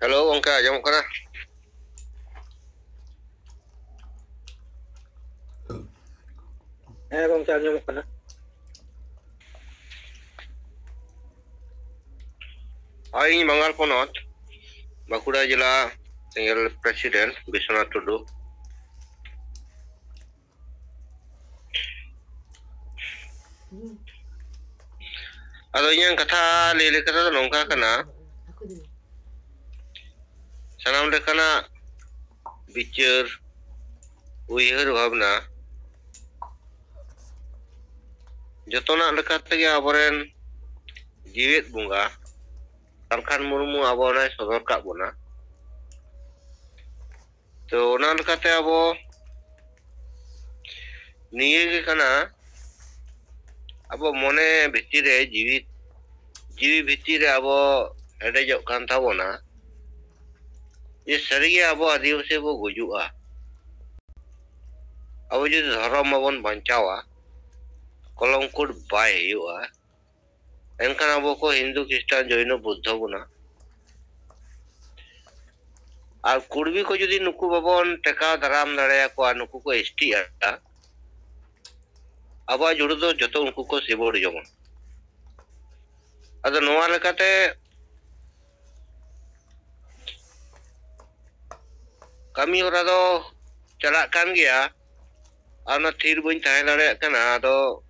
Halo gongke ᱟᱸᱡᱚᱢᱚᱜ ᱠᱟᱱᱟ? ᱦᱮᱸ ᱜᱚᱝᱠᱮ ᱟᱸᱡᱚᱢᱚᱜ ᱠᱟᱱᱟ᱾ ᱤᱧ ᱵᱟᱝᱜᱟᱞ ᱯᱚᱱᱚᱛ ᱵᱟᱸᱠᱩᱲᱟ ᱡᱮᱞᱟ ᱥᱤᱝᱜᱮᱞ ᱯᱨᱮᱥᱤᱰᱮন্ট ᱵᱤᱥᱚᱱᱟᱛᱷ ᱴᱩᱰᱩ᱾ ᱟᱫᱚ ᱤᱧᱟᱹᱜ ᱠᱟᱛᱷᱟ ᱞᱟᱹᱭ ᱞᱮᱠᱟ ᱛᱮᱫᱚ ᱱᱚᱝᱠᱟ ᱠᱟᱱᱟ, ᱥᱟᱱᱟᱢ ᱞᱮᱠᱟᱱᱟᱜ ᱵᱤᱪᱟᱹᱨ ᱩᱭᱦᱟᱹᱨ ᱵᱷᱟᱵᱽᱱᱟ ᱡᱚᱛᱚᱱᱟᱜ ᱞᱮᱠᱟ ᱛᱮᱜᱮ ᱟᱵᱚᱨᱮᱱ ᱡᱤᱣᱮᱫ ᱵᱚᱸᱜᱟ ᱥᱟᱞᱠᱷᱟᱱ ᱢᱩᱨᱢᱩ ᱟᱵᱚᱱᱟᱭ ᱥᱚᱫᱚᱨ ᱠᱟᱜ ᱵᱚᱱᱟ᱾ ᱛᱚ ᱚᱱᱟ ᱞᱮᱠᱟᱛᱮ ᱟᱵᱚ ᱱᱤᱭᱟᱹ ᱜᱮ ᱠᱟᱱᱟ, ᱟᱵᱚ ᱢᱚᱱᱮ ᱵᱷᱤᱛᱤᱨ ᱨᱮ ᱡᱤᱣᱤ ᱵᱷᱤᱛᱤᱨ ᱨᱮ ᱟᱵᱚ ᱦᱮᱰᱮᱡᱚᱜ ᱠᱟᱱ ᱛᱟᱵᱚᱱᱟ ᱡᱮ ᱥᱟᱹᱨᱤᱜᱮ ᱟᱵᱚ ᱟᱹᱫᱤᱵᱟᱹᱥᱤ ᱵᱚ ᱜᱩᱡᱩᱜᱼᱟ, ᱟᱵᱚ ᱡᱩᱫᱤ ᱫᱷᱚᱨᱚᱢ ᱵᱟᱵᱚᱱ ᱵᱟᱧᱪᱟᱣᱟ, ᱠᱚᱞᱚᱝᱠᱚᱴ ᱵᱟᱭ ᱦᱩᱭᱩᱜᱼᱟ, ᱮᱱᱠᱷᱟᱱ ᱟᱵᱚ ᱠᱚ ᱦᱤᱱᱫᱩ ᱠᱷᱨᱤᱥᱴᱟᱱ ᱡᱚᱭᱱᱚ ᱵᱩᱫᱽᱫᱷᱚ ᱵᱚᱱᱟ ᱟᱨ ᱠᱩᱲᱵᱤ ᱠᱚ ᱡᱩᱫᱤ ᱱᱩᱠᱩ ᱵᱟᱵᱚᱱ ᱴᱮᱠᱟᱣ ᱫᱟᱨᱟᱢ ᱫᱟᱲᱮᱭᱟᱠᱚᱣᱟ, ᱱᱩᱠᱩ ᱠᱚ ᱮᱥᱴᱤᱜᱼᱟ, ᱟᱵᱚᱣᱟᱜ ᱡᱩᱲᱩ ᱫᱚ ᱡᱚᱛᱚ ᱩᱱᱠᱩ ᱠᱚ ᱥᱤᱵᱚᱲ ᱡᱚᱝᱟ᱾ ᱟᱫᱚ ᱱᱚᱣᱟ ᱞᱮᱠᱟᱛᱮ ᱠᱟᱹᱢᱤ ᱦᱚᱨᱟ ᱫᱚ ᱪᱟᱞᱟᱜ ᱠᱟᱱ ᱜᱮᱭᱟ ᱟᱨ ᱚᱱᱟ ᱛᱷᱤᱨ ᱵᱟᱹᱧ ᱛᱟᱦᱮᱸ ᱫᱟᱲᱮᱭᱟᱜ ᱠᱟᱱᱟ᱾ ᱟᱫᱚ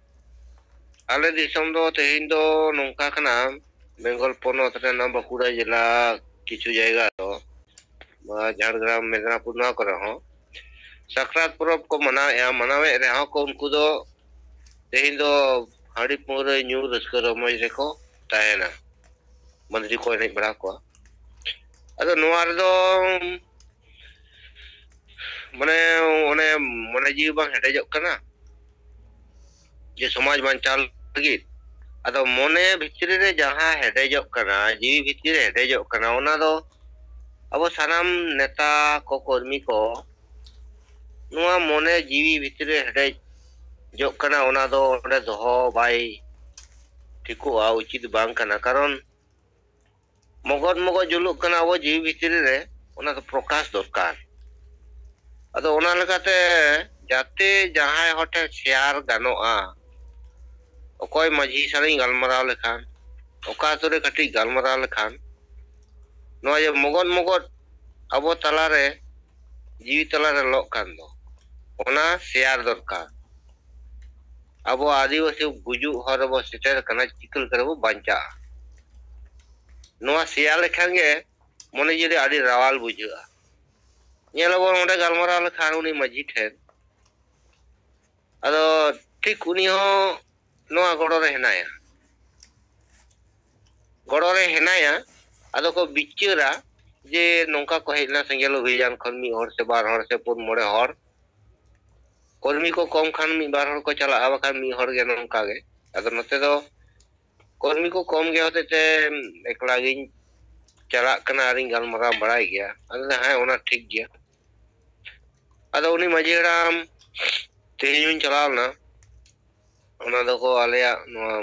ᱟᱞᱮ ᱫᱤᱥᱚᱢ ᱫᱚ ᱛᱮᱦᱮᱧ ᱫᱚ ᱱᱚᱝᱠᱟ ᱠᱟᱱᱟ, ᱵᱮᱝᱜᱚᱞ ᱯᱚᱱᱚᱛ ᱨᱮᱱᱟᱜ ᱵᱟᱸᱠᱩᱲᱟ ᱡᱮᱞᱟ ᱠᱤᱪᱷᱩ ᱡᱟᱭᱜᱟ ᱫᱚ ᱡᱷᱟᱲᱜᱨᱟᱢ ᱢᱮᱫᱽᱱᱟᱯᱩᱨ ᱱᱚᱣᱟ ᱠᱚᱨᱮ ᱦᱚᱸ ᱥᱟᱠᱨᱟᱛ ᱯᱚᱨᱚᱵᱽ ᱠᱚ ᱢᱟᱱᱟᱣᱮᱫᱼᱟ, ᱢᱟᱱᱟᱣᱮᱫ ᱨᱮᱦᱚᱸ ᱠᱚ ᱩᱱᱠᱩ ᱫᱚ ᱛᱮᱦᱮᱧ ᱫᱚ ᱦᱟᱺᱰᱤ ᱯᱟᱹᱣᱨᱟᱹ ᱧᱩ ᱨᱟᱹᱥᱠᱟᱹ ᱨᱚᱢᱚᱡ ᱨᱮᱠᱚ ᱛᱟᱦᱮᱱᱟ, ᱢᱟᱹᱱᱰᱤ ᱠᱚ ᱮᱱᱮᱡ ᱵᱟᱲᱟ ᱠᱚᱣᱟ᱾ ᱟᱫᱚ ᱱᱚᱣᱟ ᱨᱮᱫᱚ ᱢᱟᱱᱮ ᱚᱱᱮ ᱢᱚᱱᱮ ᱡᱤᱣᱤ ᱵᱟᱝ ᱦᱮᱰᱮᱡᱚᱜ ᱠᱟᱱᱟ ᱡᱮ ᱥᱚᱢᱟᱡ ᱵᱟᱧᱪᱟᱣ ᱞᱟᱹᱜᱤᱫ? ᱟᱫᱚ ᱢᱚᱱᱮ ᱵᱷᱤᱛᱨᱤ ᱨᱮ ᱡᱟᱦᱟᱸ ᱦᱮᱰᱮᱡᱚᱜ ᱠᱟᱱᱟ, ᱡᱤᱣᱤ ᱵᱷᱤᱛᱨᱤ ᱨᱮ ᱦᱮᱰᱮᱡᱚᱜ ᱠᱟᱱᱟ, ᱚᱱᱟ ᱫᱚ ᱟᱵᱚ ᱥᱟᱱᱟᱢ ᱱᱮᱛᱟ ᱠᱚ ᱠᱚᱨᱢᱤ ᱠᱚ ᱱᱚᱣᱟ ᱢᱚᱱᱮ ᱡᱤᱣᱤ ᱵᱷᱤᱛᱨᱤ ᱨᱮ ᱦᱮᱰᱮᱡᱚᱜ ᱠᱟᱱᱟ, ᱚᱱᱟ ᱫᱚ ᱚᱸᱰᱮ ᱫᱚᱦᱚ ᱵᱟᱭ ᱴᱷᱤᱠᱚᱜᱼᱟ, ᱩᱪᱤᱛ ᱵᱟᱝ ᱠᱟᱱᱟ᱾ ᱠᱟᱨᱚᱱ ᱢᱚᱜᱚᱡ ᱡᱩᱞᱩᱜ ᱠᱟᱱᱟ ᱟᱵᱚ ᱡᱤᱣᱤ ᱵᱷᱤᱛᱨᱤ ᱨᱮ, ᱚᱱᱟ ᱫᱚ ᱯᱨᱚᱠᱟᱥ ᱫᱚᱨᱠᱟর᱾ ᱟᱫᱚ ᱚᱱᱟ ᱞᱮᱠᱟᱛᱮ ᱡᱟᱛᱮ ᱡᱟᱦᱟᱸᱭ ᱦᱚᱲ ᱴᱷᱮᱱ ᱥᱮᱭᱟᱨ ᱜᱟᱱᱚᱜᱼᱟ, ᱚᱠᱚᱭ ᱢᱟᱺᱡᱷᱤ ᱥᱟᱶᱤᱧ ᱜᱟᱞᱢᱟᱨᱟᱣ ᱞᱮᱠᱷᱟᱱ, ᱚᱠᱟ ᱟᱛᱩ ᱨᱮ ᱠᱟᱹᱴᱤᱡ ᱜᱟᱞᱢᱟᱨᱟᱣ ᱞᱮᱠᱷᱟᱱ, ᱱᱚᱣᱟ ᱡᱮ ᱢᱚᱜᱚᱡ ᱟᱵᱚ ᱛᱟᱞᱟᱨᱮ ᱡᱤᱣᱤ ᱛᱟᱞᱟᱨᱮ ᱞᱚᱜ ᱠᱟᱱ ᱫᱚ, ᱚᱱᱟ ᱥᱮᱭᱟᱨ ᱫᱚᱨᱠᱟর᱾ ᱟᱵᱚ ᱟᱹᱫᱤᱵᱟᱹᱥᱤ ᱜᱩᱡᱩᱜ ᱦᱚᱨ ᱨᱮᱵᱚ ᱥᱮᱴᱮᱨ ᱟᱠᱟᱱᱟ, ᱪᱤᱠᱟᱹ ᱞᱮᱠᱟᱛᱮᱵᱚ ᱵᱟᱧᱪᱟᱜᱼᱟ? ᱱᱚᱣᱟ ᱥᱮᱭᱟᱨ ᱞᱮᱠᱷᱟᱱ ᱜᱮ ᱢᱚᱱᱮ ᱡᱤᱣᱤ ᱟᱹᱰᱤ ᱨᱟᱣᱟᱞ ᱵᱩᱡᱷᱟᱹᱜᱼᱟ᱾ ᱧᱮᱞᱟᱵᱚᱱ ᱚᱸᱰᱮ ᱜᱟᱞᱢᱟᱨᱟᱣ ᱞᱮᱠᱷᱟᱱ ᱩᱱᱤ ᱢᱟᱺᱡᱷᱤ ᱴᱷᱮᱱ, ᱟᱫᱚ ᱴᱷᱤᱠ ᱩᱱᱤ ᱦᱚᱸ ᱱᱚᱣᱟ ᱜᱚᱲᱚ ᱨᱮ ᱦᱮᱱᱟᱭᱟ, ᱟᱫᱚ ᱠᱚ ᱵᱤᱪᱟᱹᱨᱟ ᱡᱮ ᱱᱚᱝᱠᱟ ᱠᱚ ᱦᱮᱡ ᱞᱮᱱᱟ ᱥᱮᱸᱜᱮᱞ ᱚᱵᱷᱤᱡᱟᱱ ᱠᱷᱚᱱ 1 ᱦᱚᱲ ᱥᱮ 2 ᱦᱚᱲ ᱥᱮ 4-5 ᱦᱚᱲ, ᱠᱚᱨᱢᱤ ko ᱠᱚᱢ ᱠᱷᱟᱱ 1-2 ᱦᱚᱲ ᱠᱚ ᱪᱟᱞᱟᱜᱼᱟ, ᱵᱟᱠᱷᱟᱱ 1 ᱦᱚᱲ ᱜᱮ ᱱᱚᱝᱠᱟ ᱜᱮ᱾ ᱟᱫᱚ ᱱᱚᱛᱮ ᱫᱚ ᱠᱚᱨᱢᱤ ko ᱠᱚᱢ ᱜᱮ ᱦᱚᱛᱮᱡ ᱛᱮ ᱮᱠᱞᱟ ᱜᱤᱧ ᱪᱟᱞᱟᱜ ᱠᱟᱱᱟ ᱟᱨᱤᱧ ᱜᱟᱞᱢᱟᱨᱟᱣ ᱵᱟᱲᱟᱭ ᱜᱮᱭᱟ᱾ ᱟᱫᱚ ᱦᱮᱸ ᱚᱱᱟ ᱴᱷᱤᱠ ᱜᱮᱭᱟ᱾ ᱟᱫᱚ ᱩᱱᱤ ᱢᱟᱺᱡᱷᱤ ᱦᱟᱲᱟᱢ ᱛᱮᱦᱮᱧ ᱦᱚᱧ ᱪᱟᱞᱟᱣ ᱞᱮᱱᱟ, ᱚᱱᱟ ᱫᱚᱠᱚ ᱟᱞᱮᱭᱟᱜ ᱱᱚᱣᱟ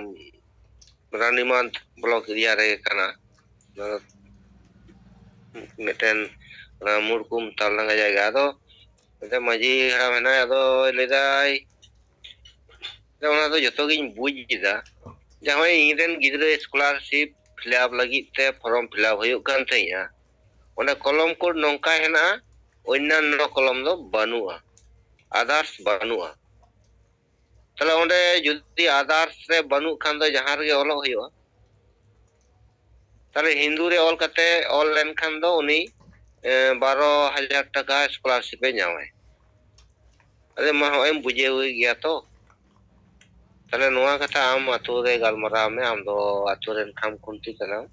ᱨᱟᱱᱤᱢᱟᱸᱫᱷ ᱵᱞᱚᱠ ᱮᱨᱤᱭᱟ ᱨᱮ ᱠᱟᱱᱟ, ᱢᱤᱫᱴᱮᱱ ᱢᱩᱲᱠᱩᱢ ᱛᱟᱞᱰᱟᱸᱜᱟ ᱡᱟᱭᱜᱟ᱾ ᱟᱫᱚ ᱢᱟᱺᱡᱷᱤ ᱦᱟᱲᱟᱢ ᱦᱮᱱᱟᱭᱟ, ᱟᱫᱚ ᱞᱟᱹᱭᱫᱟᱭ ᱚᱱᱟ ᱫᱚ ᱡᱚᱛᱚᱜᱤᱧ ᱵᱩᱡ ᱠᱮᱫᱟ, ᱡᱟᱦᱟᱸᱭ ᱤᱧᱨᱮᱱ ᱜᱤᱫᱽᱨᱟᱹ ᱥᱠᱚᱞᱟᱨᱥᱤᱯ ᱯᱷᱤᱞᱟᱯ ᱞᱟᱹᱜᱤᱫ ᱛᱮ ᱯᱷᱚᱨᱚᱢ ᱯᱷᱤᱞᱟᱯ ᱦᱩᱭᱩᱜ ᱠᱟᱱ ᱛᱟᱦᱮᱸᱜᱼᱟ, ᱚᱸᱰᱮ ᱠᱚᱞᱚᱢ ᱠᱳᱰ ᱱᱚᱝᱠᱟ ᱦᱮᱱᱟᱜᱼᱟ, ᱚᱱᱱᱟᱱᱱᱚ ᱠᱚᱞᱚᱢ ᱫᱚ ᱵᱟᱹᱱᱩᱜᱼᱟ, ᱟᱫᱟর্স ᱵᱟᱹᱱᱩᱜᱼᱟ᱾ ᱛᱟᱦᱞᱮ ᱚᱸᱰᱮ ᱡᱩᱫᱤ ᱟᱫᱟর্স ᱨᱮ ᱵᱟᱹᱱᱩᱜ ᱠᱷᱟᱱ ᱫᱚ ᱡᱟᱦᱟᱸ ᱨᱮᱜᱮ ᱚᱞᱚᱜ ᱦᱩᱭᱩᱜᱼᱟ, তাহলে হিন্দু রে ᱚᱞ ᱠᱟᱛᱮ ᱚᱞ ᱞᱮᱱᱠᱷᱟᱱ ᱫᱚ ᱩᱱᱤ 12,000 টাকা স্কলারশিপ এ ᱧᱟᱢᱟᱭ। আরে মা ᱦᱚᱸᱜᱼᱚᱭ ᱮᱢ ᱵᱩᱡᱷᱟᱹᱣ ᱜᱮᱭᱟ ᱛᱚ, তাহলে ᱱᱚᱣᱟ ᱠᱟᱛᱷᱟ ᱟᱢ ᱟᱛᱳ ᱨᱮ ᱜᱟᱞᱢᱟᱨᱟᱣ ᱢᱮ, ᱟᱢ ᱫᱚ ᱟᱛᱳ ᱨᱮᱱ ᱠᱷᱟᱢ ᱠᱷᱩᱱᱴᱤ ᱠᱟᱱᱟᱢ,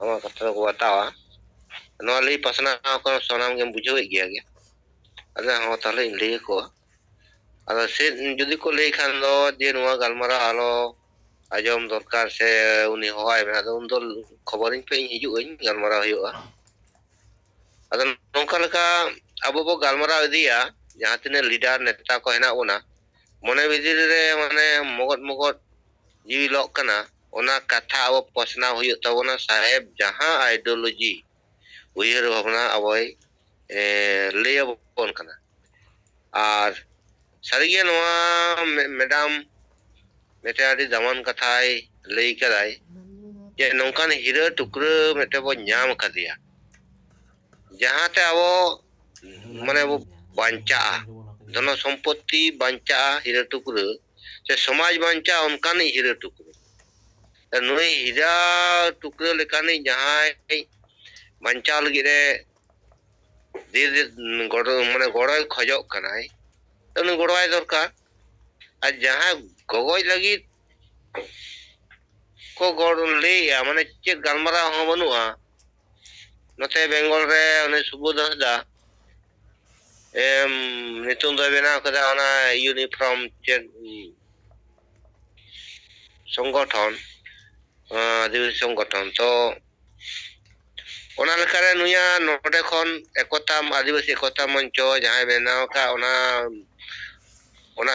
ᱟᱢᱟᱜ ᱠᱟᱛᱷᱟ ᱫᱚᱠᱚ ᱵᱟᱛᱟᱣᱟ। ᱱᱚᱣᱟ ᱞᱟᱹᱭ ᱯᱟᱥᱱᱟᱣ ᱠᱚ ᱥᱟᱱᱟᱢ ᱜᱮᱢ ᱵᱩᱡᱷᱟᱹᱣᱮᱫ ᱜᱮᱭᱟ। ᱟᱫᱚ ᱦᱚᱸ ᱛᱟᱦᱞᱮᱧ ᱞᱟᱹᱭ ᱟᱠᱚᱣᱟ। ᱟᱫᱚ ᱥᱮ ᱡᱩᱫᱤ ᱠᱚ ᱞᱟᱹᱭ ᱠᱷᱟᱱ ᱫᱚ ᱡᱮ ᱱᱚᱣᱟ ᱜᱟᱞᱢᱟᱨᱟᱣ ᱟᱞᱚ ᱟᱸᱡᱚᱢ ᱫᱚᱨᱠᱟর ᱥᱮ ᱩᱱᱤ ᱦᱚᱦᱚᱟᱭ ᱢᱮ, ᱟᱫᱚ ᱩᱱ ᱫᱚ ᱠᱷᱚᱵᱚᱨᱤᱧ ᱯᱮ, ᱤᱧ ᱦᱤᱡᱩᱜ ᱟᱹᱧ ᱜᱟᱞᱢᱟᱨᱟᱣ ᱦᱩᱭᱩᱜᱼᱟ। ᱟᱫᱚ ᱱᱚᱝᱠᱟ ᱞᱮᱠᱟ ᱟᱵᱚ ᱵᱚ ᱜᱟᱞᱢᱟᱨᱟw ᱤᱫᱤᱭᱟ, ᱡᱟᱦᱟᱸ ᱛᱤᱱᱟᱹᱜ লিডার ᱱᱮᱛᱟ ᱠᱚ ᱦᱮᱱᱟᱜ ᱵᱚᱱᱟ, ᱢᱚᱱᱮ ᱵᱷᱤᱛᱤᱨ ᱨᱮ ᱢᱟᱱᱮ ᱢᱚᱜᱚᱡ ᱡᱤᱣᱤ ᱞᱚᱜ ᱠᱟᱱᱟ, ᱚᱱᱟ ᱠᱟᱛᱷᱟ ᱟᱵᱚ ᱯᱟᱥᱱᱟᱣ ᱦᱩᱭᱩᱜ ᱛᱟᱵᱚᱱᱟ। ᱥᱟহেᱵ ᱡᱟᱦᱟᱸ ᱟᱭᱰᱤयोᱞᱚᱡᱤ उयहर भावना अबोय लय बोन कना और सारिगे नोआ मैडम मेटे आदि दमन कथाय लय कदाय जे नौकान हीरा टुकरा मेटे बो न्याम कदिया जहाते आवो माने वो बांचा धन सम्पत्ति बांचा हीरा टुकरा से समाज बांचा उनकान हीरा टुकरा नुई हीरा टुकरा लेकानी जहां बांचा लगिरे धीरे गड़ माने गड़ाय खजो कनाय उन गड़ाय दरकार आ जहां गगोय लगी को गड़ लेया माने चेक गलमरा हो बनुआ नते बेंगल रे उनी सुबोध हसदा नितुन दो बेना कदा ओना यूनिफॉर्म चेक संगठन आदिवासी संगठन तो ओना लेकारे नुया नोडे खन एकता आदिवासी एकता मंच जहां बेनाव का ओना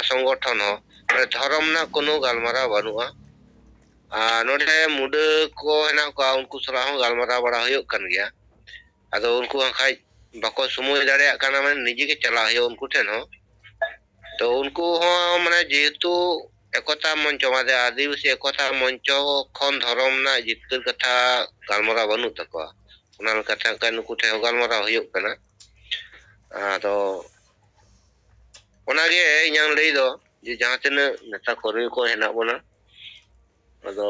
संगठन हो धर्म ना कोनो गलमरा बनुआ नोडे मुडे को हेना को उनको सला हो गलमरा बड़ा होयो कन गया अदो उनको खाय बाको समय दाड़े काना माने निजे के चला होयो उनको ठेन हो तो उनको हो माने जेहेतु एकता मंच मादे आदिवासी एकता मंच खन धर्म ना जितकर कथा गलमरा बनु तको ओना कथा का नुको ठे गलमरा होयो कना तो ओनागे इयां लई दो जे जहां तने नेता कर्मी को हेना बोना अदो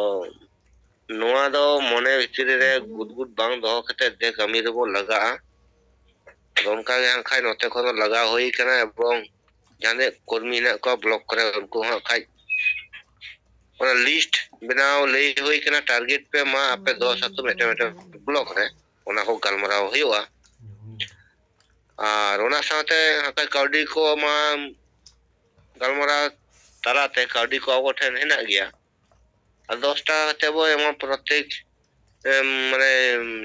नोआ दो मने भितरी रे गुदगुद बांग दो कते दे कमी रे बो लगा उनका खाय नते खन लगा होई कना एवं जाने कर्मी ना को ब्लॉक करे उनको खाय ओना लिस्ट बनाओ ले होई कना टारगेट पे मा आपे 10 7 मेटे ब्लॉक रे ओना को गलमरा होईवा और ओना साथे हाका काउडी को मा गलमरा ताराते काउडी को आगो ठेन हेना गया 10टा तेबो एम प्रत्येक माने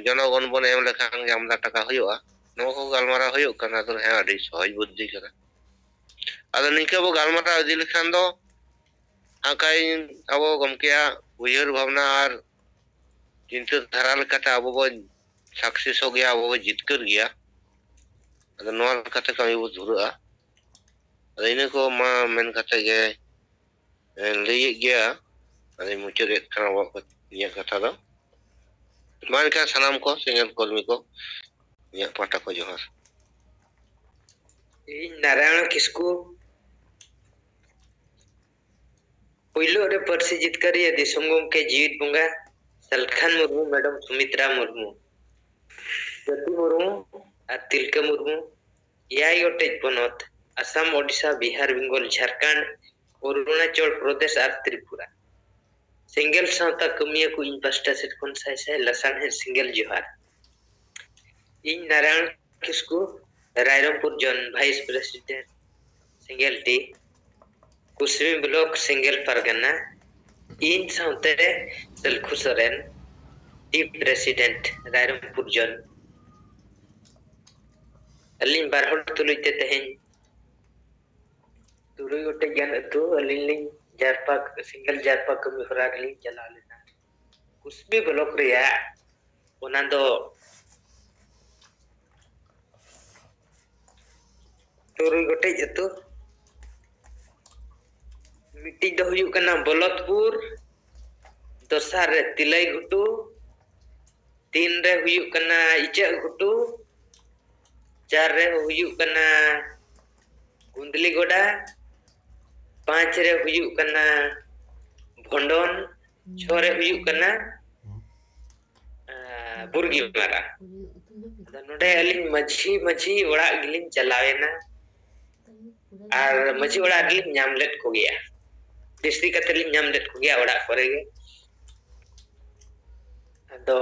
जनगण बन एम लेखान जामदा टाका होईवा नो को गलमरा होयो कना तो हे आडी सहज बुद्धि करा अदो निके बो गलमरा इदि लेखान दो आकाय अबो गमकेया उयहर भावना और चिंता धारा लेकाते अबो बो सक्सेस हो गया अबो जितकर गया अदो नोआ लेकाते कमी बो धुरुआ अदो इने को मा मेन कथा गे लई गया अदो मुचरे खाना बो ये कथा दो मान का सलाम को सिंगल कर्मी को ये पाटा को जोहार नारायण किसको पहिलो रे परसी जितकर ये दिसंगम के जीवित बुंगा सलखान मुर्मू मैडम सुमित्रा मुर्मू ज्योति मुर्मू और तिलका मुर्मू याई गोटे पनत असम ओडिशा बिहार बेंगल झारखंड अरुणाचल प्रदेश और त्रिपुरा सिंगल सावता कमिया को इन पास्टा सेट कोन साय साय लसान है सिंगल जोहार इन नारायण किसको रायरंगपुर जोन वाइस प्रेसिडेंट सिंगल टी कुसमी ब्लॉक सिंगल परगना इन सावते सलखु सोरेन टी प्रेसिडेंट रायरंगपुर जोन अलिन बारहड़ तुलुते तहें तुरुई गोटे ज्ञान अतु अलिन जारपा सिंगल जारपा कमी होरा गली चला लेना कुसमी ब्लॉक रिया ओना दो तुरुई गोटे अतु मिट्टी दो हुयु कना बलतपुर दोसार रे तिलई घुटू 3 रे हुयु कना इचा घुटू 4 रे हुयु कना गुंदली गोडा 5 रे हुयु कना भंडन 6 रे हुयु कना बुर्गी मारा नोडे अलिन मझी ओड़ा गिलिन चलावेना और मझी ओड़ा गिलिन नामलेट को गया डिस्ट्रिक्ट कतलिन नामलेट को गया ओड़ा करेगे तो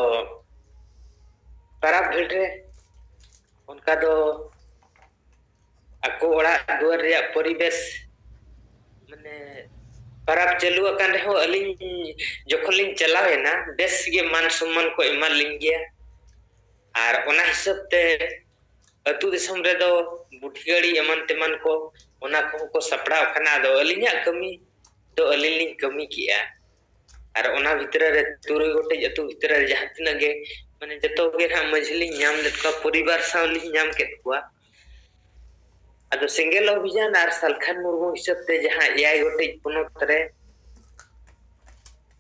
परब भेटे उनका दो ako ora duar ria परिवेश माने परब चलु अकान रहो अलिन जखन लिन चलावेना बेस गे मान सम्मान को एमा लिन गया और ओना हिसाब ते अतु दिसम रे दो बुठीगड़ी एमन तेमन को ओना को सपड़ा खाना दो अलिन्या कमी तो अलिन लिन कमी किया और ओना भितर रे तुरुई गोटे अतु भितर रे जहां तिना गे माने जतो गे ना मझली नाम लेत को परिवार सावली नाम केत को आदो सेंगेल अभियान और सलखान मुर्मू हिसाब ते जहां एआई गोटे पुनत रे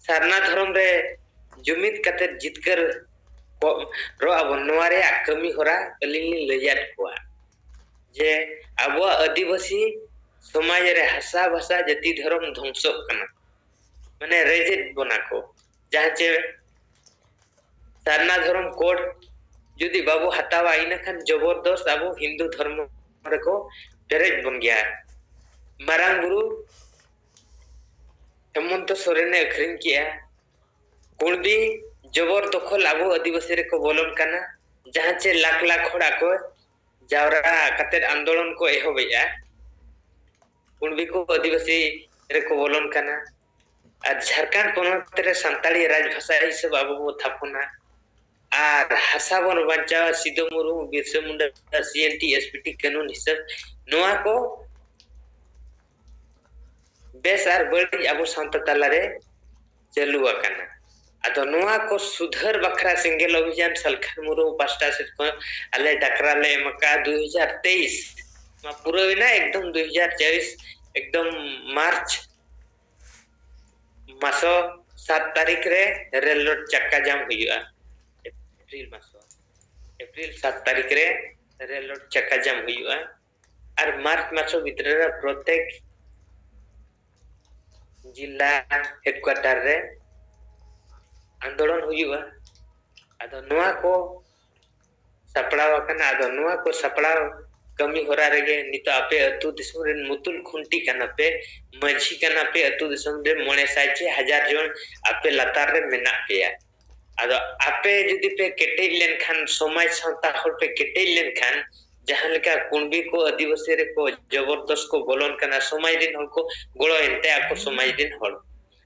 सारना धर्म रे जुमित कते जितकर रो अब नोरे कमी होरा अलिली लैयात को जे अब आदिवासी समाज रे हसा भाषा जाति धर्म ध्वंसक कना माने रेजेट बना को जहां चे सारना धर्म कोड जुदी बाबू हतावा इना खान जबरदस्त अब हिंदू धर्म रे को पेरेज बन गया मारांग गुरु हेमंत सोरेन ने अखरिन किया कुणबी जबर दखल अब आदिवासी रे को बोलन कना जहां चे लाख लाख होड़ा को जावरा कते आंदोलन को एहोबेया कुणबी को आदिवासी रे को बोलन कना और झारखंड पनत रे संताली राजभाषा हिसाब अब वो थापना और हासा बन बंचा सिद्धू मुर्मू बिरसा मुंडा सीएनटी एसपीटी कानून हिसाब नोआ को बेस और बड़ी अब सांता ताला रे चलुआ कना अदो नोआ को सुधर बखरा सिंगल अभियान सलखान मुर्मू पास्टा से को अले डकरा ले मका 2023 मा पूरा बिना एकदम 2024 एकदम मार्च मासो 7 तारीख रे रेल रोड चक्का जाम हुआ एप्रिल 7 तारीख रे रेल रोड चक्का जाम हुआ और मार्च मासो भीतर रे प्रत्येक जिला हेडक्वार्टर रे आंदोलन हुआ आदो नोआ को सपड़ाव कना आदो नोआ को सपड़ाव कमी होरा रेगे नितो आपे अतु दिसम रे मुतुल खुंटी कना पे मझी कना पे अतु दिसम रे मोने साइचे हजार जन आपे लतार रे मेना पेया आदो आपे जदी पे केटे लेन खान समाज संता हर पे केटे लेन खान जहां लेका कुंबी को आदिवासी रे को जबरदस्त को बोलन कना समाज दिन हर को गोळो एंते आको समाज दिन हर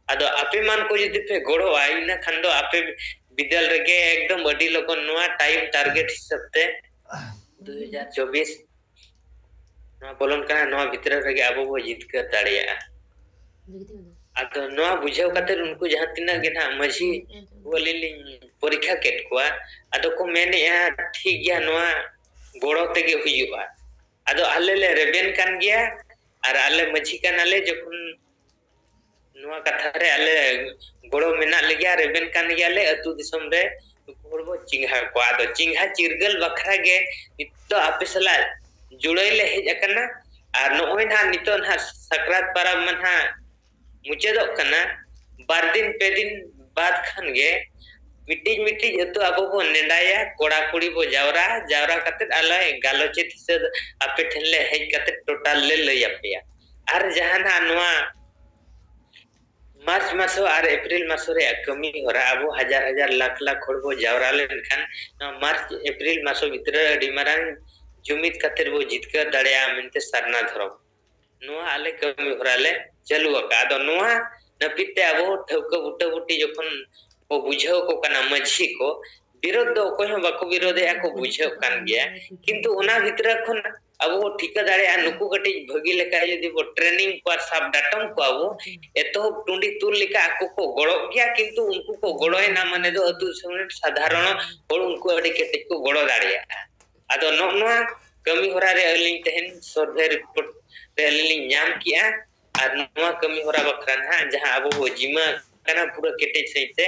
आदो आपे मान को जदी पे गोळो आइना खान दो आपे विद्याल रेगे एकदम बड़ी लोगन नोआ टाइम टारगेट हिसाब ते 2024 नोआ बोलन कना नोआ भीतर रेगे आबो बो जीत कर दाड़िया आदो नोआ बुझाव खातिर उनको जहां तिना गे ना मझी बोलिली परीक्षा केट को आदो को मेने या ठीक गया नोआ गोड़ो तेगे हुयुआ आदो आले ले रेबेन कान गया और आले मझी कान आले जखन नोआ कथा रे आले गोड़ो मेना ले गया रेबेन कान गया ले अतु दिसम रे कोरबो चिंघा को आदो चिंघा चिरगल बखरा गे नितो आपे सला जुड़ै ले हेज कना और नोय ना नितो ना सकरात परब मन हा मुचेदो कना बार दिन पे दिन बाद खान गे मिट्टी मिट्टी जतो अब बो नेडाया कोड़ा कुड़ी बो जावरा कते आले गालोचे से आपे ठेले हेज कते टोटल ले लई आपेया आर जहाना नोआ मार्च मासो और अप्रैल मासो रे कमी होरा अब हजार हजार लाख लाख होड़ बो जावरा लेन खान मार्च अप्रैल मासो भीतर अडी मारांग जुमित कते बो जितकर दाड़िया मेनते सरना धरम नोआ आले कमी होरा ले चलुआ का दो नोआ नपिते अब ठौक बुटा बुटी जखन को बुझाव को कना मझी को विरोध दो कोई हम बाको विरोध या को बुझाव कान गया किंतु ओना भीतर खन अब वो ठिका दाड़े नुकु कटी भगी लेका यदि वो ट्रेनिंग पर सब डाटम को अब एतो टुंडी तुल लेका आको को गड़ो गया किंतु उनको को गड़ो ना माने दो अतु साधारण और उनको अडी केटे को गड़ो दाड़िया आदो नोना कमी होरा रे अलिंग तहन सर्वे रिपोर्ट रे अलिंग नाम किया और नोआ कमी होरा बखरान हा जहां अब वो जिमा कना पूरा केटे सहित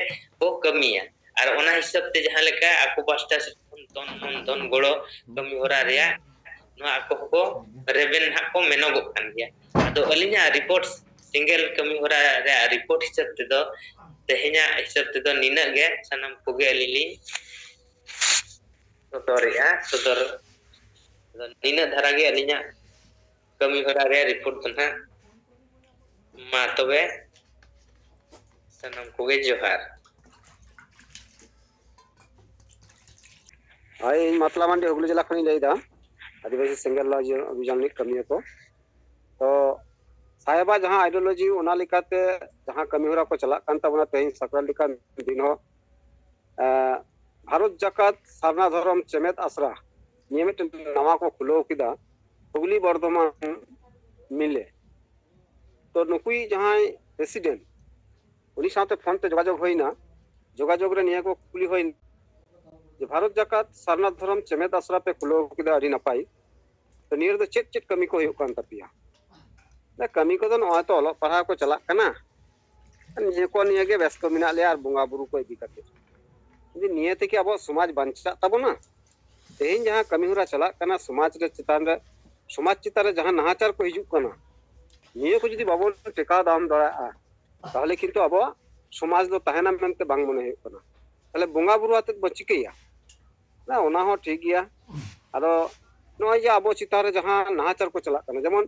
वो कमिया और ओना हिसाब ते जहां लेका आको पास्टा से तन गड़ो कमी होरा रे नोआ आको को रेबेन हा को मेनोगो कान गया तो अलिंगा रिपोर्ट सिंगल कमी होरा रे रिपोर्ट हिसाब ते दो तेहना हिसाब ते दो निना गे सनम कोगे अलिली सदर निना धारा गे अलिंगा कमी होरा रे रिपोर्ट बना मा तबे सनम कोगे जोहार हाय मतला मांडी हुगली जिला खनि लैदा आदिवासी सिंगल अभियान कमी को तो साहेबा जहां आइडियोलॉजी ओना लिकाते जहां कमी होरा को चला कान तबना तेहिन सकरा लिका दिन हो भारत जाकात सारना धर्म चेमेत आसरा नियमित नवा को खुलो किदा हुगली बर्धमान मिले तो नुकुई जहां रेसिडेंट उनी साथे फोन ते जोगाजोग होइना जोगाजोग रे निया को कुली होइन যে ভারত জাকাত সারনা ধরম চেমেদ আশ্রা পে খুলাও কিদা আদি নাপাই তো নিয়ে তো চেট চেট কামি ko huyuk kan tapiya na kami ko don oy to olok parha ko chalak kana niye ko niye ge besto mina le ar bunga buru ko idi kate jadi niye te ki abo samaj bancha tabona tehin jaha kami hura chalak kana samaj re chitan re jaha nahachar ko hijuk kana niye ko jodi babon teka dam dara tahle kintu abo samaj do tahena mente bang mone huyuk kana tale bunga buru atet bachikeya na ona ho thik gya ado noy je abo chitan re jaha nahachar ko chalak kana jemon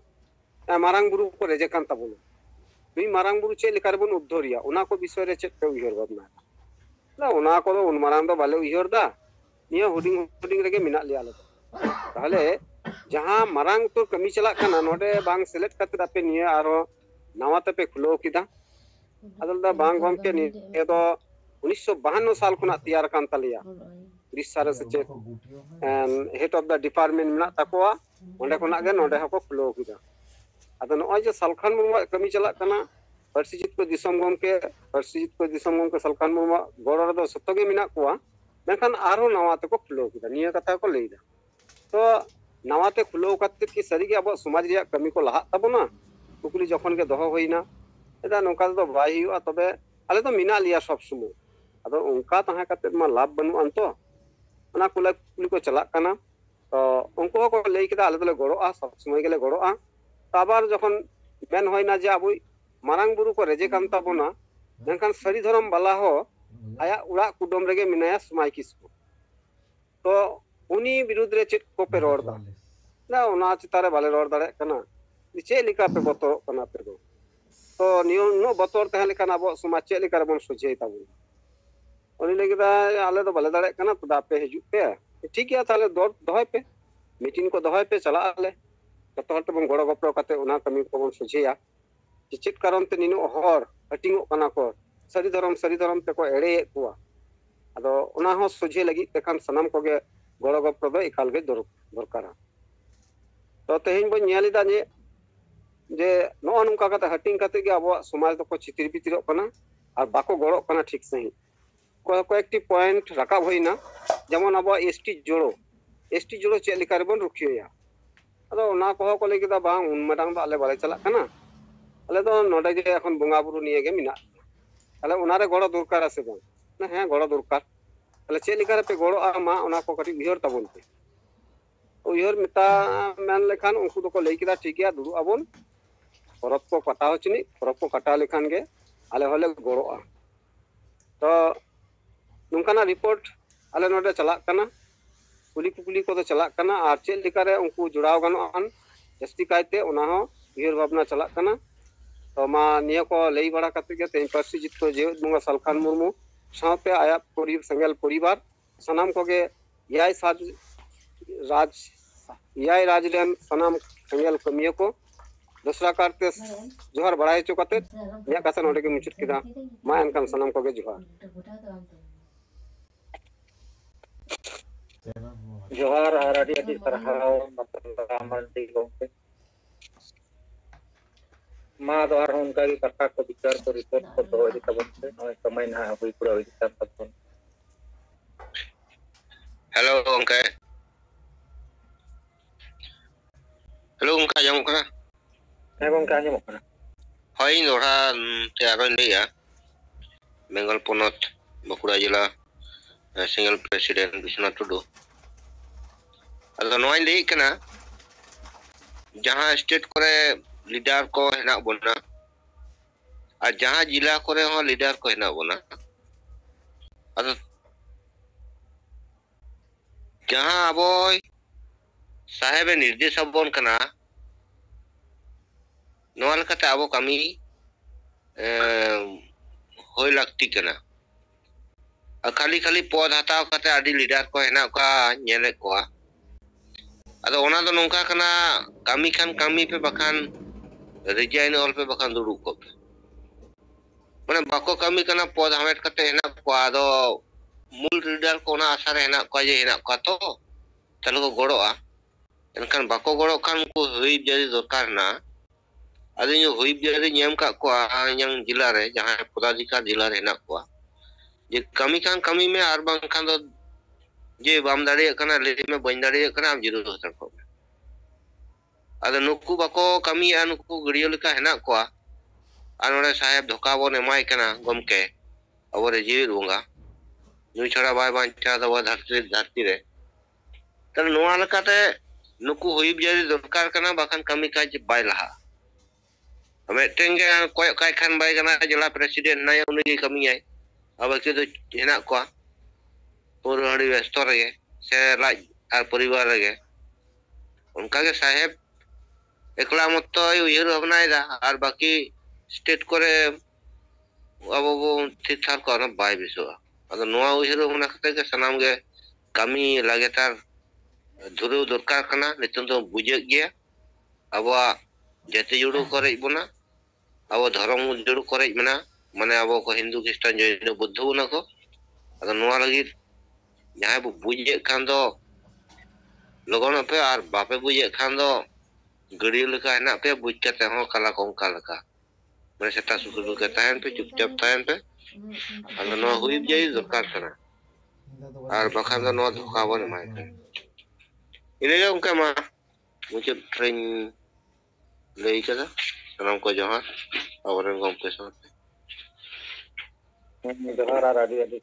marang buru ko reje kan tabona ᱱᱩᱭ ᱢᱟᱨᱟᱝ ᱵᱩᱨᱩ ᱪᱮᱫ ᱞᱮᱠᱟ ᱨᱮᱵᱚᱱ ᱩᱫᱽᱫᱷᱟᱹᱨᱤᱭᱟ ᱚᱱᱟ ᱠᱚ ᱵᱤᱥᱚᱭ ᱨᱮ ᱪᱮᱫ ᱯᱮ ᱩᱭᱦᱟᱹᱨ ᱵᱷᱟᱵᱽᱱᱟ ᱫᱟ ᱚᱱᱟ ᱠᱚᱫᱚ ᱩᱱ ᱢᱟᱨᱟᱝ ᱫᱚ ᱵᱟᱞᱮ ᱩᱭᱦᱟᱹᱨ ᱫᱟ ᱱᱤᱭᱟᱹ ᱦᱩᱰᱤᱧ ᱦᱩᱰᱤᱧ ᱨᱮᱜᱮ ᱢᱮᱱᱟᱜ ᱞᱮᱭᱟ ᱟᱞᱮ ᱫᱚ ᱛᱟᱦᱞᱮ ᱡᱟᱦᱟᱸ ᱢᱟᱨᱟᱝ ᱩᱛᱟᱹᱨ ᱠᱟᱹᱢᱤ ᱪᱟᱞᱟᱜ ᱠᱟᱱᱟ ᱱᱚᱰᱮ ᱵᱟᱝ ᱥᱮᱞᱮᱫ ᱠᱟᱛᱮ ᱟᱯᱮ ᱱᱤᱭᱟᱹ ᱟᱨᱚ ᱱᱟᱣᱟ ᱛᱮᱯᱮ ᱠᱷᱩᱞᱟᱹᱣ ᱠᱮᱫᱟ ᱟᱫᱚ ᱫᱟ ᱵᱟᱝ ᱜᱚᱢᱠᱮ ᱱᱤᱭᱟᱹ ᱫᱚ 1952 ᱥᱟᱞ ᱠᱷᱚᱱᱟᱜ ᱛᱮᱭᱟᱨ ᱠᱟᱱ ᱛᱟᱞᱮᱭᱟ ᱩᱲᱤᱥᱥᱟ ᱨᱮ ᱥᱮᱪᱮᱫ ᱦᱮᱰ ᱚᱯ ᱫᱟ ᱰᱤᱯᱟᱨᱴᱢᱮᱱᱴ ᱢᱮᱱᱟᱜ ᱛᱟᱠᱚᱣᱟ ᱚᱸᱰᱮ ᱠᱷᱚᱱᱟᱜ ᱜᱮ ᱱᱚᱰᱮ ᱦᱚᱸᱠᱚ ᱠᱷᱩᱞᱟᱹᱣ ᱠᱮᱫᱟ ᱟᱫᱚ ᱱᱚᱜᱼᱚᱭ ᱡᱮ ᱥᱟᱞᱠᱷᱟᱱ ᱢᱩᱨᱢᱩᱣᱟᱜ ᱠᱟᱹᱢᱤ ᱪᱟᱞᱟᱜ ᱠᱟᱱᱟ ᱯᱟᱹᱨᱥᱤᱡᱤᱛ ᱠᱚ ᱫᱤᱥᱚᱢ ᱜᱚᱢᱠᱮ ᱥᱟᱞᱠᱷᱟᱱ ᱢᱩᱨᱢᱩᱣᱟᱜ ᱜᱚᱲᱚ ᱨᱮᱫᱚ ᱥᱚᱛᱚ ᱜᱮ ᱢᱮᱱᱟᱜ ᱠᱚᱣᱟ ᱢᱮᱱᱠᱷᱟᱱ ᱟᱨᱦᱚᱸ ᱱᱟᱣᱟ ᱛᱮᱠᱚ ᱠᱷᱩᱞᱟᱹᱣ ᱠᱮᱫᱟ ᱱᱤᱭᱟᱹ ᱠᱟᱛᱷᱟ ᱠᱚ ᱞᱟᱹᱭᱫᱟ ᱛᱚ ᱱᱟᱣᱟᱛᱮ ᱠᱷᱩᱞᱟᱹᱣ ᱠᱟᱛᱮ ᱠᱤ ᱥᱟᱹᱨᱤᱜᱮ ᱟᱵᱚ ᱥᱚᱢᱟᱡᱽ ᱨᱮᱭᱟᱜ ᱠᱟᱹᱢᱤ ᱠᱚ ᱞᱟᱦᱟᱜ ᱛᱟᱵᱚᱱᱟ ᱠᱩᱠᱞᱤ ᱡᱚᱠᱷᱚᱱ ᱜᱮ ᱫᱚᱦᱚ ᱦᱩᱭᱱᱟ ᱮᱫᱟ ᱱᱚᱝᱠᱟ ᱫᱚ ᱵᱟᱭ ᱦᱩᱭᱩᱜᱼᱟ ᱛᱚᱵᱮ ᱟᱞᱮ ᱫᱚ ᱢᱮᱱᱟᱜ ᱞᱮᱭᱟ ᱥᱚᱵ ᱥᱚᱢᱚᱭ ᱟᱫᱚ ᱚᱱᱠᱟ ᱛᱟᱦᱮᱸ ᱠᱟᱛᱮ ᱢᱟ ᱞᱟᱵᱷ ᱵᱟᱹᱱᱩᱜ ᱟᱱ ᱛᱚ ᱚᱱᱟ ᱠᱩᱞᱤ ᱠᱚ ᱪᱟᱞᱟᱜ ᱠᱟᱱᱟ ᱛᱚ ᱩᱱᱠᱩ ᱦᱚᱸᱠᱚ ᱞᱟᱹᱭ ᱠᱮᱫᱟ ᱟᱞᱮ ᱫᱚᱞᱮ ᱜᱚᱲᱚᱜᱼᱟ ᱥᱚᱵ ᱥᱚᱢᱚᱭ ᱜᱮᱞᱮ ᱜᱚᱲᱚᱜᱼᱟ ᱟᱵᱟᱨ ᱡᱚᱠᱷᱚᱱ ᱢᱮᱱ ᱦᱩᱭᱱᱟ ᱡᱮ ᱟᱵᱚ ᱢᱟᱨᱟᱝ ᱵᱩᱨᱩ ᱠᱚ ᱨᱮᱡᱮ ᱠᱟᱱ ᱛᱟᱵᱚᱱᱟ ᱢᱮᱱᱠᱷᱟन ᱥᱟᱹᱨᱤ ᱫᱷᱚᱨᱚᱢ ᱵᱟᱞᱟ ᱦᱚᱸ ᱟᱭᱟᱜ ᱚᱲᱟᱜ ᱠᱩᱰᱟᱹᱢ ᱨᱮᱜᱮ ᱢᱮᱱᱟᱭᱟ ᱥᱚᱢᱟᱭ ᱠᱤᱥᱠᱩ ᱛᱚ ᱩᱱᱤ ᱵᱤᱨᱩᱫᱽ ᱨᱮ ᱪᱮᱫ ᱠᱚᱯᱮ ᱨᱚᱲ ᱫᱟ ᱱᱟ ᱚᱱᱟ ᱪᱮᱛᱟᱱ ᱨᱮ ᱵᱟᱞᱮ ᱨᱚᱲ ᱫᱟᱲᱮᱭᱟᱜ ᱠᱟᱱᱟ ᱪᱮᱫ ᱞᱮᱠᱟ ᱯᱮ ᱵᱚᱛᱚᱨᱚᱜ ᱠᱟᱱᱟ ᱟᱯᱮ ᱫᱚ ᱛᱚ ᱱᱤᱭᱟᱹ ᱩᱱᱟᱹᱜ ᱵᱚᱛᱚᱨ ᱛᱟᱦᱮᱸ ᱞᱮᱠᱷᱟᱱ ᱟᱵᱚᱣᱟᱜ ᱥᱚᱢᱟᱡᱽ ᱪᱮᱫ ᱞᱮᱠᱟ ᱨᱮᱵᱚᱱ ᱥᱚᱡᱷᱮᱭ ᱛᱟᱵᱚᱱᱟ ᱩᱱᱤ ᱞᱟᱹᱭ ᱠᱮᱫᱟ ᱟᱞᱮ ᱫᱚ ᱵᱟᱞᱮ ᱫᱟᱲᱮᱭᱟᱜ ᱠᱟᱱᱟ ᱛᱚ ᱟᱯᱮ ᱦᱤᱡᱩᱜ ᱯᱮ ᱴᱷᱤᱠ ᱜᱮᱭᱟ ᱛᱟᱦᱞᱮ ᱫᱚᱦᱚᱭ ᱯᱮ ᱢᱤᱴᱤᱝ ᱠᱚ ᱫᱚᱦᱚᱭ ᱯᱮ ᱪᱟᱞᱟᱜ ᱟᱞᱮ ᱡᱚᱛᱚ ᱦᱚᱲ ᱛᱮᱵᱚᱱ ᱜᱚᱲᱚ ᱜᱚᱯᱲᱚ ᱠᱟᱛᱮ ᱚᱱᱟ ᱠᱟᱹᱢᱤ ᱠᱚᱵᱚᱱ ᱥᱚᱡᱷᱮᱭᱟ ᱪᱮᱫ ᱠᱟᱨᱚᱱ ᱛᱮ ᱱᱤᱱᱟᱹᱜ ᱦᱚᱲ ᱦᱟᱹᱴᱤᱧᱚᱜ ᱠᱟᱱᱟ ᱠᱚ ᱥᱟᱹᱨᱤ ᱫᱷᱚᱨᱚᱢ ᱛᱮᱠᱚ ᱮᱲᱮᱭᱮᱫ ᱠᱚᱣᱟ ᱟᱫᱚ ᱚᱱᱟ ᱦᱚᱸ ᱥᱚᱡᱷᱮ ᱞᱟᱹᱜᱤᱫ ᱛᱮᱠᱷᱟᱱ ᱥᱟᱱᱟᱢ ᱠᱚᱜᱮ ᱜᱚᱲᱚ ᱜᱚᱯᱲᱚ ᱫᱚ ᱮᱠᱟᱞ ᱜᱮ ᱫᱚᱨᱠᱟᱨᱟ ᱛᱚ ᱛᱮᱦᱮᱧ ᱵᱚᱱ ᱧᱮᱞ ᱮᱫᱟ ᱡᱮ ᱱᱚᱜᱼᱚ ᱱᱚᱝᱠᱟ ᱠᱟᱛᱮ ᱦᱟᱹᱴᱤᱧ ᱠᱟᱛᱮ ᱜᱮ ᱟᱵᱚᱣᱟᱜ ᱥᱚᱢᱟᱡᱽ ᱫᱚᱠᱚ ᱪᱤᱛᱤᱨ ᱵᱤᱛᱤᱨᱚᱜ ᱠᱟᱱᱟ ᱟᱨ ᱵᱟᱠᱚ ᱜᱚᱲᱚᱜ ᱠᱟᱱᱟ ᱴᱷᱤᱠ ᱥᱟᱺᱦᱤᱡ কয়েকটি পয়েন্ট রাকাব হইনা যেমন আবো এসটি জোড়ো চেদ লেকা রেবন রুখিয়া আদো ওনা কহ কো ᱞᱟᱹᱭ ᱠᱮᱫᱟ ᱵᱟᱝ ᱩᱱ ᱢᱟᱨᱟᱝ ᱫᱚ ᱟᱞᱮ ᱵᱟᱞᱮ ᱪᱟᱞᱟᱜ ᱠᱟᱱᱟ ᱟᱞᱮ ᱫᱚ ᱱᱚᱰᱮ ᱜᱮ এখন ᱵᱚᱸᱜᱟ ᱵᱩᱨᱩ ᱱᱤᱭᱮ ᱜᱮ ᱢᱮᱱᱟᱜ ᱛᱟᱦᱞᱮ ᱚᱱᱟᱨᱮ ᱜᱚᱲᱚ ᱫᱚᱨᱠᱟর আছে ᱵᱟᱝ না হ্যাঁ গড় দরকার তাহলে ᱪᱮᱫ ᱞᱮᱠᱟ ᱨᱮᱯᱮ ᱜᱚᱲᱚᱜᱼᱟ ᱢᱟ ᱚᱱᱟ ᱠᱚ ᱠᱟᱹᱴᱤᱡ ᱩᱭᱦᱟᱹᱨ ᱛᱟᱵᱚᱱ ᱯᱮ ᱩᱭᱦᱟᱹᱨ ᱢᱮᱱ ᱞᱮᱠᱷᱟᱱ ᱩᱱᱠᱩ ᱫᱚᱠᱚ ᱞᱟᱹᱭ ᱠᱮᱫᱟ ᱴᱷᱤᱠ ᱜᱮᱭᱟ ᱫᱩᱲᱩᱵ ᱟᱵᱚᱱ ᱯᱚᱨᱚᱵᱽ ᱠᱚ ᱠᱟᱴᱟᱣ ᱪᱩᱱᱤ ᱯᱚᱨᱚᱵᱽ ᱠᱚ ᱠᱟᱴᱟᱣ ᱞᱮᱠᱷᱟᱱ ᱜᱮ ᱟᱞᱮ ᱦᱚᱸᱞᱮ ᱜᱚᱲᱚᱜᱼᱟ ᱛᱚ ᱱᱚᱝᱠᱟᱱᱟᱜ ᱨᱤᱯᱳর্ট ᱟᱞᱮ ᱱᱚᱰᱮ ᱪᱟᱞᱟᱜ ᱠᱟᱱᱟ ᱠᱩᱞᱤ ᱠᱚᱫᱚ ᱪᱟᱞᱟᱜ ᱠᱟᱱᱟ ᱟᱨ ᱪᱮᱫ ᱞᱮᱠᱟ ᱨᱮ ᱩᱱᱠᱩ ᱡᱚᱲᱟᱣ ᱜᱟᱱᱚᱜᱼᱟ ᱡᱟᱹᱥᱛᱤ ᱠᱟᱭᱛᱮ ᱚᱱᱟ ᱦᱚᱸ ᱩᱭᱦᱟᱹᱨ ᱵᱷᱟᱵᱽᱱᱟ ᱪᱟᱞᱟᱜ ᱠᱟᱱᱟ ᱛᱚ ᱢᱟ ᱱᱤᱭᱟᱹ ᱠᱚ ᱞᱟᱹᱭ ᱵᱟᱲᱟ ᱠᱟᱛᱮ ᱜᱮ ᱛᱮᱦᱮᱧ ᱯᱟᱹᱨᱥᱤ ᱡᱤᱛᱠᱟᱹᱨ ᱡᱮᱣᱮᱫ ᱵᱚᱸᱜᱟ ᱥᱟᱞᱠᱷᱟᱱ ᱢᱩᱨᱢᱩ ᱥᱟᱶᱛᱮ ᱟᱭᱟᱜ ᱥᱮᱸᱜᱮᱞ ᱯᱚᱨᱤᱵᱟᱨ ᱥᱟᱱᱟᱢ ᱠᱚᱜᱮ ᱮᱭᱟᱭ ᱨᱟᱡᱽ ᱨᱮᱱ ᱥᱟᱱᱟᱢ ᱥᱮᱸᱜᱮᱞ ᱠᱟᱹᱢᱤᱭᱟᱹ ᱠᱚ ᱫᱚᱥᱨᱟ ᱠᱟᱨᱛᱮ ᱡᱚᱦᱟᱨ ᱵᱟᱲᱟᱭ ᱦᱚᱪᱚ ᱠᱟᱛᱮ ᱤᱧᱟᱹᱜ ᱠᱟᱛᱷᱟ ᱱᱚᱰᱮ ᱜᱮ ᱢᱩᱪᱟᱹᱫ ᱠᱮᱫᱟ ᱢᱟ ᱮᱱᱠᱷᱟᱱ ᱥᱟᱱᱟᱢ ᱠᱚᱜᱮ ᱡᱚᱦᱟᱨ ᱡᱚᱦᱟᱨ ᱟᱨ ᱟᱹᱰᱤ ᱟᱹᱰᱤ ᱥᱟᱨᱦᱟᱣ ᱢᱟᱱᱰᱤ ᱜᱚᱢᱠᱮ ᱢᱟ ᱫᱚ ᱟᱨᱦᱚᱸ ᱚᱱᱠᱟ ᱜᱮ ᱠᱟᱛᱷᱟ ᱠᱚ ᱵᱤᱪᱟᱨ ᱠᱚ ᱨᱤᱯᱳর্ᱴ ᱠᱚ ᱫᱚᱦᱚ ᱤᱫᱤ ᱛᱟᱵᱚᱱ ᱯᱮ ᱱᱚᱜᱼᱚᱭ ᱥᱚᱢᱚᱭ ᱱᱟᱦᱟᱜ ᱦᱩᱭ ᱯᱩᱨᱟᱹᱣ ᱤᱫᱤᱜ ᱠᱟᱱ ᱛᱟᱵᱚᱱ ᱦᱮᱞᱳ ᱜᱚᱝᱠᱮ ᱟᱸᱡᱚᱢᱚᱜ ᱠᱟᱱᱟ ᱦᱮᱸ ᱜᱚᱝᱠᱮ ᱟᱸᱡᱚᱢᱚᱜ ᱠᱟᱱᱟ ᱦᱳᱭ ᱫᱚᱲᱦᱟ ᱛᱮ ᱟᱨᱚᱧ ᱞᱟᱹᱭᱟ বেঙ্গল পনᱚᱛ বাঁকুড়া জেলা সিঙ্গেল প্রেসিডেন্ট বিশ্বনাথ টুডু ᱟᱫᱚ ᱱᱚᱣᱟᱧ ᱞᱟᱹᱭᱮᱫ ᱠᱟᱱᱟ ᱡᱟᱦᱟᱸ ᱥᱴᱮᱴ ᱠᱚᱨᱮ ᱞᱤᱰᱟᱨ ᱠᱚ ᱦᱮᱱᱟᱜ ᱵᱚᱱᱟ ᱟᱨ ᱡᱟᱦᱟᱸ ᱡᱮᱞᱟ ᱠᱚᱨᱮ ᱦᱚᱸ ᱞᱤᱰᱟᱨ ᱠᱚ ᱦᱮᱱᱟᱜ ᱵᱚᱱᱟ ᱟᱫᱚ ᱡᱟᱦᱟᱸ ᱟᱵᱚ ᱥᱟহেᱵᱮ ᱱᱤর্দেশ ᱟᱵᱚᱱ ᱠᱟᱱᱟ ᱱᱚᱣᱟ ᱞᱮᱠᱟᱛᱮ ᱟᱵᱚ ᱠᱟᱹᱢᱤ ᱦᱳᱭ ᱞᱟᱹᱠᱛᱤ ᱠᱟᱱᱟ ᱠᱷᱟᱹᱞᱤ ᱯᱚᱫ ᱦᱟᱛᱟᱣ ᱠᱟᱛᱮ ᱟᱹᱰᱤ ᱞᱤᱰᱟᱨ ᱠᱚ ᱦᱮᱱᱟᱜ ᱠᱚᱣᱟ ᱧᱮᱞᱮᱫ ᱠᱚᱣᱟ ᱟᱫᱚ ᱚᱱᱟ ᱫᱚ ᱱᱚᱝᱠᱟ ᱠᱟᱱᱟ ᱠᱟᱹᱢᱤ ᱠᱷᱟᱱ ᱠᱟᱹᱢᱤ ᱯᱮ ᱵᱟᱠᱷᱟᱱ ᱨᱤᱡᱟᱭᱤᱱ ᱚᱞ ᱯᱮ ᱵᱟᱠᱷᱟᱱ ᱫᱩᱲᱩᱵ ᱠᱚᱜ ᱯᱮ ᱢᱟᱱᱮ ᱵᱟᱠᱚ ᱠᱟᱹᱢᱤ ᱠᱟᱱᱟ ᱯᱚᱫ ᱦᱟᱢᱮᱴ ᱠᱟᱛᱮ ᱦᱮᱱᱟᱜ ᱠᱚᱣᱟ ᱟᱫᱚ ᱢᱩᱞ ᱞᱤᱰᱟᱨ ᱠᱚ ᱚᱱᱟ ᱟᱥᱟ ᱨᱮ ᱦᱮᱱᱟᱜ ᱠᱚᱣᱟ ᱡᱮ ᱦᱮᱱᱟᱜ ᱠᱚᱣᱟ ᱛᱚ ᱛᱟᱦᱞᱮ ᱠᱚ ᱜᱚᱲᱚᱜᱼᱟ ᱮᱱᱠᱷᱟᱱ ᱵᱟᱠᱚ ᱜᱚᱲᱚᱜ ᱠᱷᱟᱱ ᱩᱱᱠᱩ ᱦᱩᱭᱤᱯ ᱡᱟᱹᱨᱤ ᱫᱚᱨᱠᱟর ᱦᱮᱱᱟᱜᱼᱟ ᱟᱫᱚ ᱤᱧ ᱦᱩᱭᱤᱯ ᱡᱟᱹᱨᱤᱧ ᱮᱢ ᱠᱟᱜ ᱠᱚᱣᱟ ᱤᱧᱟᱹᱝ ᱡᱮᱞᱟ ᱨᱮ ᱡᱟᱦᱟᱸᱭ ᱯᱚᱫᱟধিᱠᱟᱨ ᱡᱮᱞᱟ ᱨᱮ ᱦᱮᱱᱟᱜ ᱠᱚᱣᱟ ᱡᱮ ᱠᱟᱹᱢᱤ ᱠᱷᱟᱱ ᱠᱟᱹᱢᱤ ᱢᱮ ᱟᱨ ᱵᱟᱝᱠᱷᱟᱱ ᱫᱚ जे बाम दाड़ियाग कना ले में बन दाड़ियाग कना आम जिरो हतार को आदो नुकु बाको कमिया नुकु गड़ियो लेका हेना कोआ आर नोडे साहेब धोखा बोन एमाय कना गमके अबरे जीवित बोंगा नुई छड़ा बाय बांचा दवा धरती रे तर नोआ लेकाते नुकु हुइब जारी दरकार कना बाखान कमी काज बाय लहा मेटेन के कोय काय खान बाय कना जिला प्रेसिडेंट नाय उनी कमी आय अब के तो हेना कोआ पूरा हड़ी व्यस्त रहे से राज और परिवार रहे उनका के साहेब एकला मत उयर भावनायदा और बाकी स्टेट करे अब वो ठीक ठाक को बाय बिसोआ अगर नोआ उयर भावना खते के सनाम के कमी लगातार धुरु दरकार कना नितन तो बुझे गया अब जते जुड़ू करे बना अब धर्म जुड़ू करे मना माने अब को हिंदू क्रिश्चियन जैन बुद्ध बना को अगर नोआ लगी जहां बो बुझे खान दो लगन पे और बापे बुझे खान दो गड़ियो लेका हेना पे बुझ कते हो कला कोंका लेका माने सेटा सुकुल के ताहन पे चुपचाप ताहन पे अगर नो हुई जाई दरकार कना और बखान दो नो धोखा बन माय इने के उनका मा मुझे ट्रेन लई कदा सलाम को जोहार और गम पे साथ जोहार आर आदि